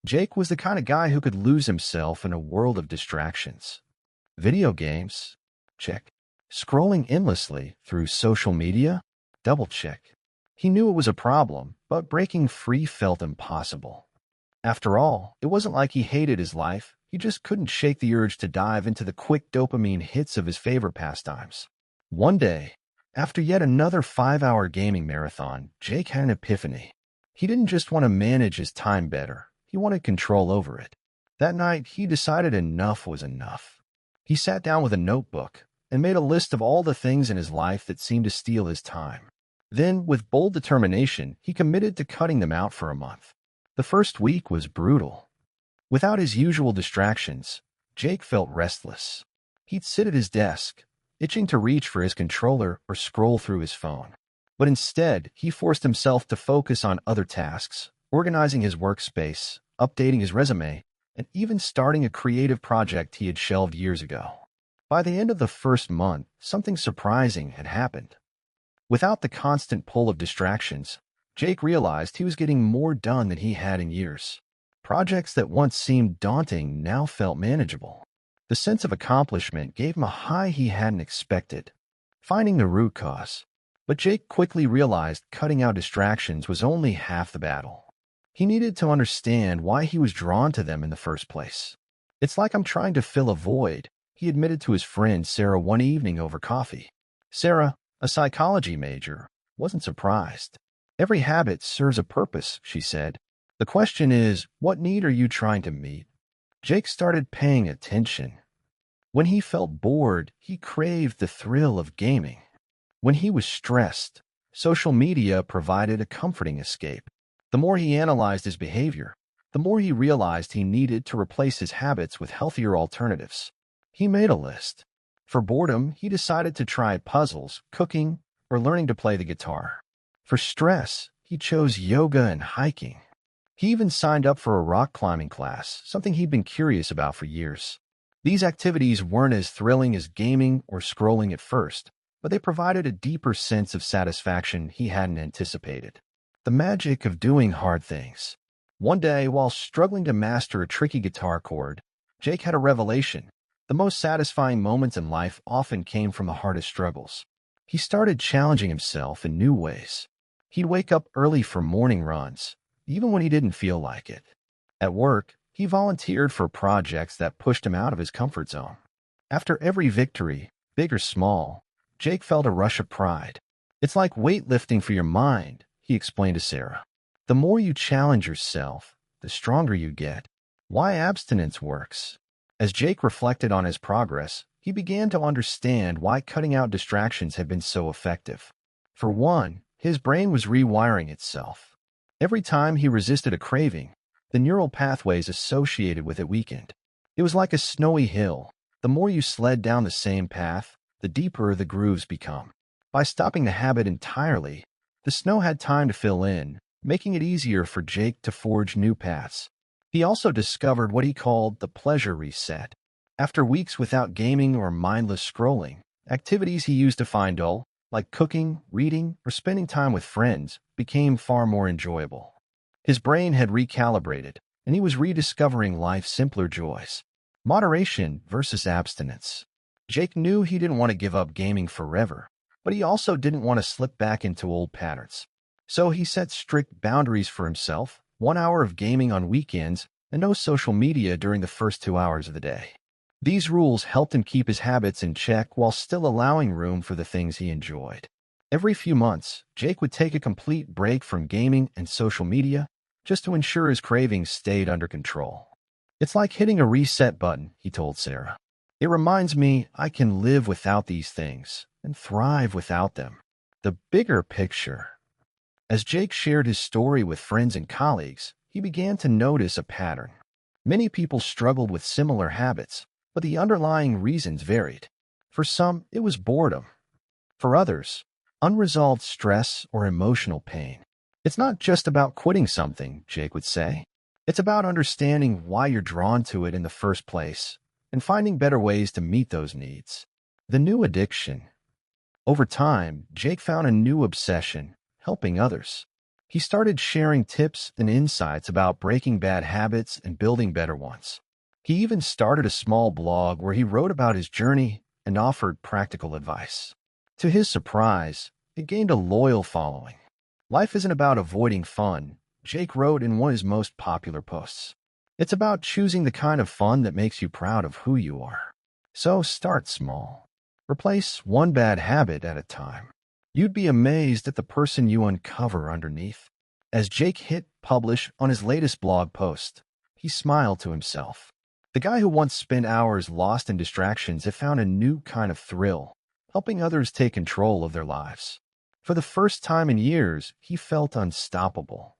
Jake was the kind of guy who could lose himself in a world of distractions. Video games? Check. Scrolling endlessly through social media? Double check. He knew it was a problem, but breaking free felt impossible. After all, it wasn't like he hated his life. He just couldn't shake the urge to dive into the quick dopamine hits of his favorite pastimes. One day, after yet another 5-hour gaming marathon, Jake had an epiphany. He didn't just want to manage his time better. He wanted control over it. That night, he decided enough was enough. He sat down with a notebook and made a list of all the things in his life that seemed to steal his time. Then, with bold determination, he committed to cutting them out for a month. The first week was brutal. Without his usual distractions, Jake felt restless. He'd sit at his desk, itching to reach for his controller or scroll through his phone. But instead, he forced himself to focus on other tasks, organizing his workspace, updating his resume, and even starting a creative project he had shelved years ago. By the end of the first month, something surprising had happened. Without the constant pull of distractions, Jake realized he was getting more done than he had in years. Projects that once seemed daunting now felt manageable. The sense of accomplishment gave him a high he hadn't expected. Finding the root cause. But Jake quickly realized cutting out distractions was only half the battle. He needed to understand why he was drawn to them in the first place. "It's like I'm trying to fill a void," he admitted to his friend Sarah one evening over coffee. Sarah, a psychology major, wasn't surprised. "Every habit serves a purpose," she said. "The question is, what need are you trying to meet?" Jake started paying attention. When he felt bored, he craved the thrill of gaming. When he was stressed, social media provided a comforting escape. The more he analyzed his behavior, the more he realized he needed to replace his habits with healthier alternatives. He made a list. For boredom, he decided to try puzzles, cooking, or learning to play the guitar. For stress, he chose yoga and hiking. He even signed up for a rock climbing class, something he'd been curious about for years. These activities weren't as thrilling as gaming or scrolling at first, but they provided a deeper sense of satisfaction he hadn't anticipated. The magic of doing hard things. One day, while struggling to master a tricky guitar chord, Jake had a revelation. The most satisfying moments in life often came from the hardest struggles. He started challenging himself in new ways. He'd wake up early for morning runs, even when he didn't feel like it. At work, he volunteered for projects that pushed him out of his comfort zone. After every victory, big or small, Jake felt a rush of pride. "It's like weightlifting for your mind," he explained to Sarah. "The more you challenge yourself, the stronger you get." Why abstinence works. As Jake reflected on his progress, he began to understand why cutting out distractions had been so effective. For one, his brain was rewiring itself. Every time he resisted a craving, the neural pathways associated with it weakened. It was like a snowy hill. The more you sled down the same path, the deeper the grooves become. By stopping the habit entirely, the snow had time to fill in, making it easier for Jake to forge new paths. He also discovered what he called the pleasure reset. After weeks without gaming or mindless scrolling, activities he used to find dull, like cooking, reading, or spending time with friends, became far more enjoyable. His brain had recalibrated, and he was rediscovering life's simpler joys. Moderation versus abstinence. Jake knew he didn't want to give up gaming forever, but he also didn't want to slip back into old patterns. So he set strict boundaries for himself: 1 hour of gaming on weekends and no social media during the first 2 hours of the day. These rules helped him keep his habits in check while still allowing room for the things he enjoyed. Every few months, Jake would take a complete break from gaming and social media just to ensure his cravings stayed under control. "It's like hitting a reset button," he told Sarah. "It reminds me I can live without these things and thrive without them." The bigger picture. As Jake shared his story with friends and colleagues, he began to notice a pattern. Many people struggled with similar habits, but the underlying reasons varied. For some, it was boredom. For others, unresolved stress or emotional pain. "It's not just about quitting something," Jake would say. "It's about understanding why you're drawn to it in the first place and finding better ways to meet those needs." The new addiction. Over time, Jake found a new obsession: helping others. He started sharing tips and insights about breaking bad habits and building better ones. He even started a small blog where he wrote about his journey and offered practical advice. To his surprise, it gained a loyal following. Life isn't about avoiding fun, Jake wrote in one of his most popular posts. It's about choosing the kind of fun that makes you proud of who you are. So start small. Replace one bad habit at a time. You'd be amazed at the person you uncover underneath. As Jake hit publish on his latest blog post, he smiled to himself. The guy who once spent hours lost in distractions had found a new kind of thrill, helping others take control of their lives. For the first time in years, he felt unstoppable.